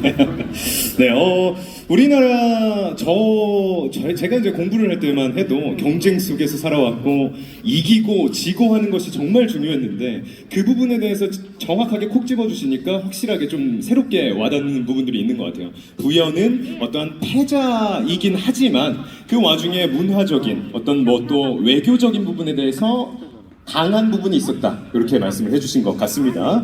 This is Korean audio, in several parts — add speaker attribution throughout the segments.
Speaker 1: 네, 우리나라 제가 이제 공부를 할 때만 해도 경쟁 속에서 살아왔고 이기고 지고 하는 것이 정말 중요했는데 그 부분에 대해서 정확하게 콕 집어주시니까 확실하게 좀 새롭게 와닿는 부분들이 있는 것 같아요. 부여는 어떠한 패자이긴 하지만 그 와중에 문화적인 어떤 뭐 또 외교적인 부분에 대해서 강한 부분이 있었다, 이렇게 말씀을 해주신 것 같습니다.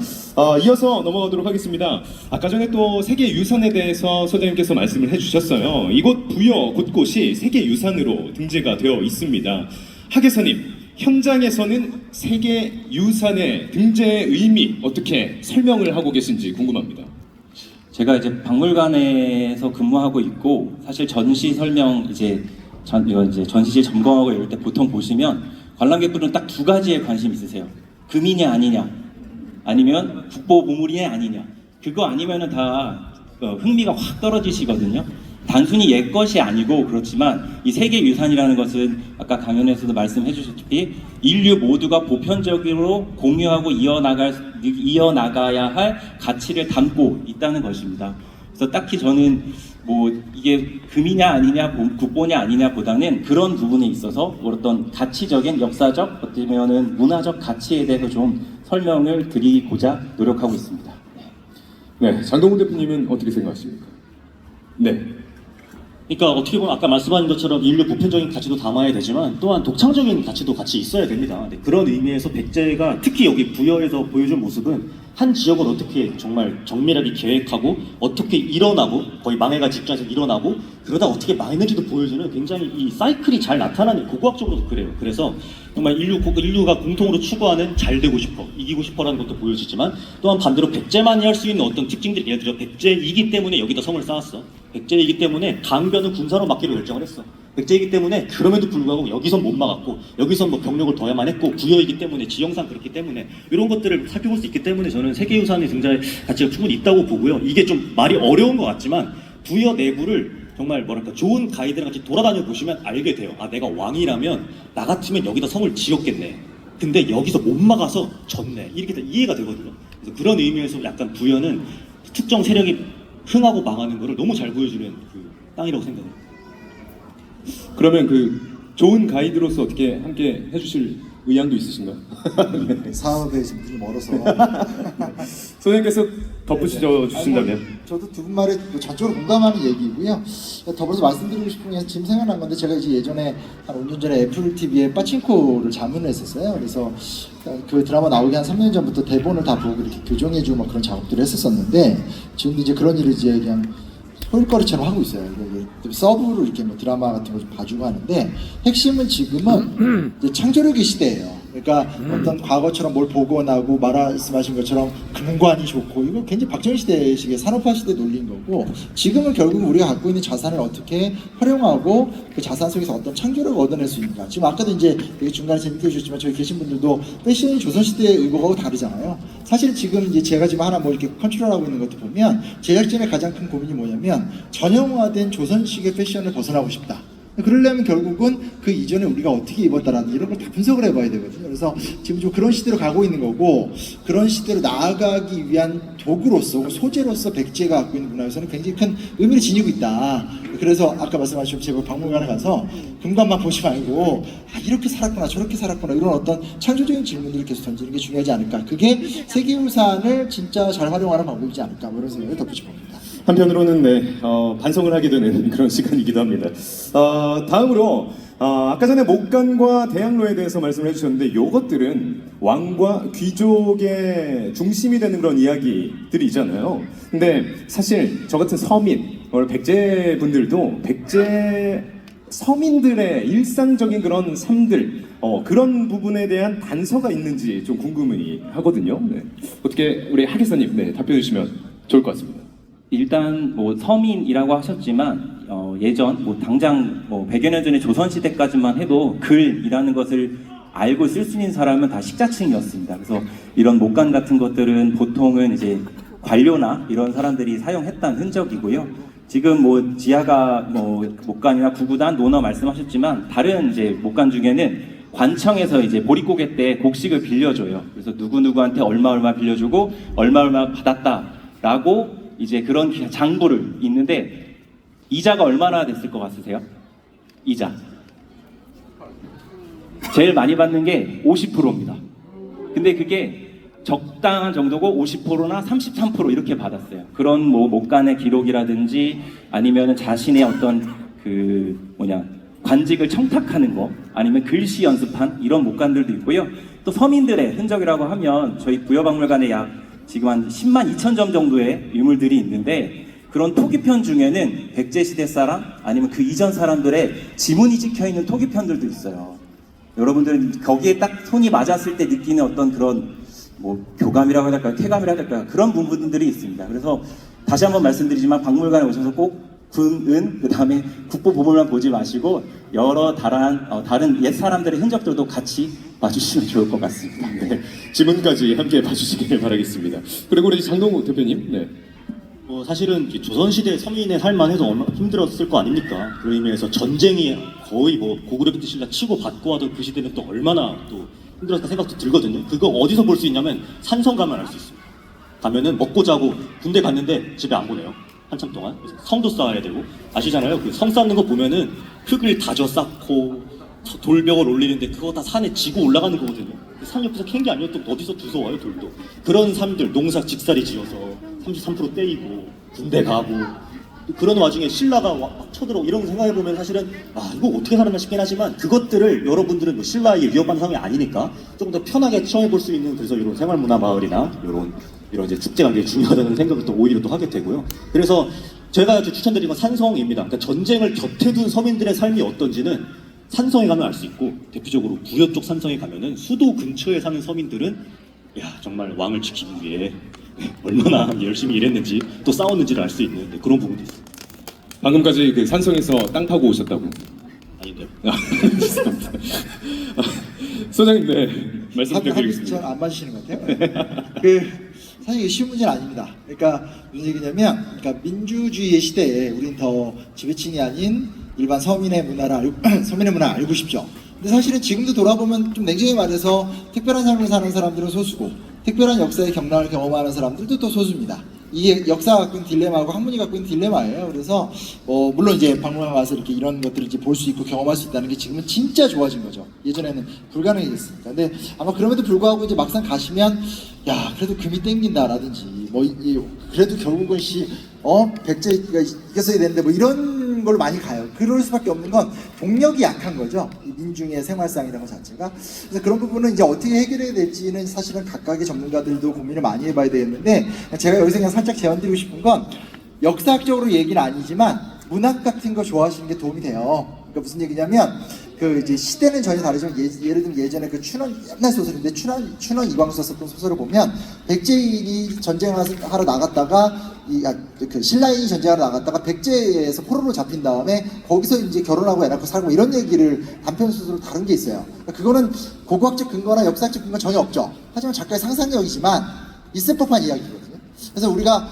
Speaker 1: 이어서 넘어가도록 하겠습니다. 아까 전에 또 세계유산에 대해서 소장님께서 말씀을 해주셨어요. 이곳 부여 곳곳이 세계유산으로 등재가 되어 있습니다. 하계사님, 현장에서는 세계유산의 등재의 의미 어떻게 설명을 하고 계신지 궁금합니다.
Speaker 2: 제가 이제 박물관에서 근무하고 있고, 사실 전시 설명 이거 이제 전시실 점검하고 이럴 때 보통 보시면 관람객분들은 딱 두 가지에 관심 있으세요. 금이냐 아니냐, 아니면 국보 보물이냐 아니냐. 그거 아니면은 다 흥미가 확 떨어지시거든요. 단순히 옛 것이 아니고, 그렇지만 이 세계유산이라는 것은 아까 강연에서도 말씀해 주셨다시피 인류 모두가 보편적으로 공유하고 이어나가야 할 가치를 담고 있다는 것입니다. 그래서 딱히 저는 뭐 이게 금이냐 아니냐, 국보냐 아니냐 보다는 그런 부분에 있어서 어떤 가치적인, 역사적, 어쩌면은 문화적 가치에 대해서 좀 설명을 드리고자 노력하고 있습니다.
Speaker 1: 네, 장동훈 대표님은 어떻게 생각하십니까? 네.
Speaker 3: 그러니까 어떻게 보면 아까 말씀하신 것처럼 인류 보편적인 가치도 담아야 되지만 또한 독창적인 가치도 같이 있어야 됩니다. 네, 그런 의미에서 백제가 특히 여기 부여에서 보여준 모습은 한 지역을 어떻게 정말 정밀하게 계획하고 어떻게 일어나고, 거의 망해가 직전에서 일어나고 그러다 어떻게 망했는지도 보여주는 굉장히 이 사이클이 잘 나타나는, 고고학적으로도 그래요. 그래서 정말 인류가 공통으로 추구하는 잘 되고 싶어, 이기고 싶어라는 것도 보여주지만, 또한 반대로 백제만이 할 수 있는 어떤 특징들이, 예를 들어 백제이기 때문에 여기다 성을 쌓았어, 백제이기 때문에 강변은 군사로 막기로 결정을 했어, 백제이기 때문에 그럼에도 불구하고 여기선 못 막았고, 여기선 뭐 병력을 더해만 했고, 부여이기 때문에 지형상 그렇기 때문에 이런 것들을 살펴볼 수 있기 때문에 저는 세계유산의 등장의 가치가 충분히 있다고 보고요. 이게 좀 말이 어려운 것 같지만 부여 내부를 정말 뭐랄까 좋은 가이드랑 같이 돌아다녀 보시면 알게 돼요. 아, 내가 왕이라면 나 같으면 여기다 성을 지었겠네, 근데 여기서 못 막아서 졌네, 이렇게 다 이해가 되거든요. 그래서 그런 의미에서 약간 부여는 특정 세력이 흥하고 망하는 거를 너무 잘 보여주는 그 땅이라고 생각해요.
Speaker 1: 그러면 그 좋은 가이드로서 어떻게 함께 해주실 의향도 있으신가요?
Speaker 4: 네. 사업에 지금 눈이 멀어서
Speaker 1: 소장님께서 덧붙여 주신다면.
Speaker 4: 아니, 저도 두 분 말에 전적으로 공감하는 얘기고요. 더불어서 말씀드리고 싶은 게 지금 생각난 건데, 제가 이제 예전에 한 5년 전에 애플 TV에 빠친코를 자문을 했었어요. 그래서 그 드라마 나오기 한 3년 전부터 대본을 다 보고 이렇게 교정해주고 막 그런 작업들을 했었었는데, 지금도 이제 그런 일을 이제 그냥 소일거리처럼 하고 있어요. 서브로 이렇게 뭐 드라마 같은 거 좀 봐주고 하는데, 핵심은 지금은 이제 창조력의 시대예요. 그러니까 어떤 과거처럼 뭘 보고 나고 말씀하신 것처럼 근관이 좋고, 이거 굉장히 박정희 시대식의 산업화 시대 논리인 거고, 지금은 결국 우리가 갖고 있는 자산을 어떻게 활용하고 그 자산 속에서 어떤 창조력을 얻어낼 수 있는가. 지금 아까도 이제 되게 중간에 재밌게 해주셨지만 저희 계신 분들도 패션이 조선시대의 의도하고 다르잖아요. 사실 지금 이제 제가 지금 하나 뭐 이렇게 컨트롤하고 있는 것도 보면, 제작진의 가장 큰 고민이 뭐냐면 전형화된 조선식의 패션을 벗어나고 싶다. 그러려면 결국은 그 이전에 우리가 어떻게 입었다라는 이런 걸 다 분석을 해봐야 되거든요. 그래서 지금 좀 그런 시대로 가고 있는 거고, 그런 시대로 나아가기 위한 도구로서, 소재로서 백제가 갖고 있는 문화에서는 굉장히 큰 의미를 지니고 있다. 그래서 아까 말씀하신 제가 박물관에 가서 금관만 보지 말고, 아, 이렇게 살았구나 저렇게 살았구나, 이런 어떤 창조적인 질문들을 계속 던지는 게 중요하지 않을까. 그게 세계유산을 진짜 잘 활용하는 방법이지 않을까, 뭐 이런 생각을 덧붙여 봅니다.
Speaker 1: 한편으로는 네, 반성을 하게 되는 그런 시간이기도 합니다. 다음으로 아까 전에 목간과 대학로에 대해서 말씀을 해주셨는데, 이것들은 왕과 귀족의 중심이 되는 그런 이야기들이잖아요. 근데 사실 저 같은 서민, 백제 분들도 백제 서민들의 일상적인 그런 삶들, 그런 부분에 대한 단서가 있는지 좀 궁금해 하거든요. 네. 어떻게 우리 하계사님, 네, 답변해 주시면 좋을 것 같습니다.
Speaker 2: 일단 뭐 서민이라고 하셨지만 예전 뭐 당장 뭐 100여 년 전에 조선시대까지만 해도 글이라는 것을 알고 쓸 수 있는 사람은 다 식자층이었습니다. 그래서 이런 목간 같은 것들은 보통은 이제 관료나 이런 사람들이 사용했다는 흔적이고요. 지금 뭐 지하가 뭐 목간이나 구구단, 논어 말씀하셨지만 다른 이제 목간 중에는 관청에서 이제 보릿고개 때 곡식을 빌려줘요. 그래서 누구누구한테 얼마 빌려주고 얼마 받았다라고 이제 그런 장부를 있는데 이자가 얼마나 됐을 것 같으세요? 이자 제일 많이 받는 게 50%입니다. 근데 그게 적당한 정도고 50%나 33% 이렇게 받았어요. 그런 뭐 목간의 기록이라든지 아니면 자신의 어떤 관직을 청탁하는 거 아니면 글씨 연습한 이런 목간들도 있고요. 또 서민들의 흔적이라고 하면 저희 부여박물관에 약 지금 한 10만 2천 점 정도의 유물들이 있는데 그런 토기편 중에는 백제시대 사람 아니면 그 이전 사람들의 지문이 찍혀있는 토기편들도 있어요. 여러분들은 거기에 딱 손이 맞았을 때 느끼는 어떤 그런 뭐 교감이라고 해야 될까요? 쾌감이라고 해야 될까요? 그런 부분들이 있습니다. 그래서 다시 한번 말씀드리지만 박물관에 오셔서 꼭 군, 그 다음에 국보보물만 보지 마시고 여러 다른 옛 사람들의 흔적들도 같이 봐주시면 좋을 것 같습니다.
Speaker 1: 네, 지문까지 함께 봐주시길 바라겠습니다. 그리고 우리 장동욱 대표님, 네.
Speaker 3: 사실은 이 조선시대 서민의 삶만 해도 얼마나 힘들었을 거 아닙니까? 그 의미에서 전쟁이 거의 뭐 고구려 신라 치고 받고 하던 그 시대는 또 얼마나 또 힘들었다 생각도 들거든요. 그거 어디서 볼 수 있냐면 산성 가면 알 수 있습니다. 가면은 먹고 자고 군대 갔는데 집에 안 보내요. 한참 동안 성도 쌓아야 되고 아시잖아요. 그 성 쌓는 거 보면은 흙을 다져 쌓고 돌벽을 올리는데 그거 다 산에 지고 올라가는 거거든요. 산 옆에서 캔 게 아니었던 어디서 주워와요 돌도. 그런 삶들 농사 직살이 지어서 33% 떼이고 군대 가고 그런 와중에 신라가 막 쳐들어오고 이런 거 생각해보면 사실은 이거 어떻게 살았나 싶긴 하지만 그것들을 여러분들은 뭐 신라에게 위협받는 상황이 아니니까 조금 더 편하게 체험해볼 수 있는 그래서 이런 생활문화마을이나 이런 이제 축제가 굉장히 중요하다는 생각을 또 오히려 또 하게 되고요. 그래서 제가 추천드린 건 산성입니다. 그러니까 전쟁을 곁에 둔 서민들의 삶이 어떤지는 산성에 가면 알 수 있고 대표적으로 부여 쪽 산성에 가면은 수도 근처에 사는 서민들은 정말 왕을 지키기 위해 얼마나 열심히 일했는지 또 싸웠는지를 알 수 있는 그런 부분도 있어요.
Speaker 1: 방금까지 그 산성에서 땅 파고 오셨다고.
Speaker 3: 아닌데요?
Speaker 1: 죄송합니다. 소장님, 네, 말씀 드리겠습니다.
Speaker 4: 잘안 맞으시는 것 같아요. 사실 이게 쉬운 문제는 아닙니다. 그러니까 무슨 얘기냐면, 민주주의의 시대에 우린 더 지배층이 아닌 일반 서민의 문화를 알고 싶죠. 근데 사실은 지금도 돌아보면 좀 냉정히 말해서 특별한 삶을 사는 사람들은 소수고 특별한 역사의 경락을 경험하는 사람들도 또 소수입니다. 이게 역사가 갖고 있는 딜레마하고 학문이 갖고 있는 딜레마예요. 그래서 물론 이제 박물관 가서 이렇게 이런 것들을 이제 볼 수 있고 경험할 수 있다는 게 지금은 진짜 좋아진 거죠. 예전에는 불가능했으니까. 근데 아마 그럼에도 불구하고 이제 막상 가시면 그래도 금이 땡긴다라든지 그래도 결국은 백제가 이겼어야 되는데 이런 걸로 많이 가요. 그럴 수밖에 없는 건 동력이 약한 거죠. 이 민중의 생활상이라는 것 자체가. 그래서 그런 부분은 이제 어떻게 해결해야 될지는 사실은 각각의 전문가들도 고민을 많이 해봐야 되겠는데 제가 여기서 그냥 살짝 제안드리고 싶은 건 역사학적으로 얘기는 아니지만 문학 같은 거 좋아하시는 게 도움이 돼요. 그러니까 무슨 얘기냐면 이제 시대는 전혀 다르지만 예를 들면 예전에 그 춘원 옛날 소설인데 춘원 이광수가 썼던 소설을 보면 백제인이 전쟁하러 나갔다가 그 신라인이 전쟁하러 나갔다가 백제에서 포로로 잡힌 다음에 거기서 이제 결혼하고 애 낳고 살고 이런 얘기를 단편 소설로 다룬 게 있어요. 그러니까 그거는 고고학적 근거나 역사적 근거 전혀 없죠. 하지만 작가의 상상력이지만 있을 법한 이야기거든요. 그래서 우리가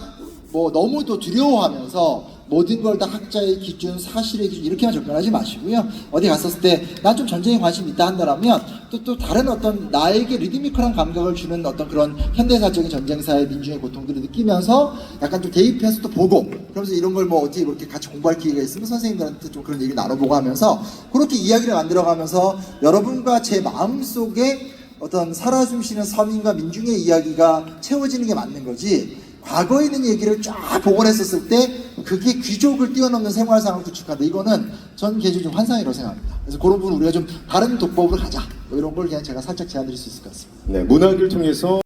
Speaker 4: 너무 또 두려워하면서 모든 걸 다 학자의 기준, 사실의 기준 이렇게만 접근하지 마시고요. 어디 갔었을 때 난 좀 전쟁에 관심 있다 한다라면 또 다른 어떤 나에게 리드미컬한 감각을 주는 어떤 그런 현대사적인 전쟁사의 민중의 고통들을 느끼면서 약간 좀 대입해서 또 보고 그러면서 이런 걸 어떻게 그렇게 같이 공부할 기회가 있으면 선생님들한테 좀 그런 얘기를 나눠보고 하면서 그렇게 이야기를 만들어가면서 여러분과 제 마음속에 어떤 살아 숨쉬는 서민과 민중의 이야기가 채워지는 게 맞는 거지 과거에 있는 얘기를 쫙 복원했었을 때 그게 귀족을 뛰어넘는 생활상을 구축한다. 이거는 전 개인적으로 좀 환상이라고 생각합니다. 그래서 그런 부분 우리가 좀 다른 독법을 하자. 이런 걸 그냥 제가 살짝 제안드릴 수 있을 것 같습니다.
Speaker 1: 네, 문학을 통해서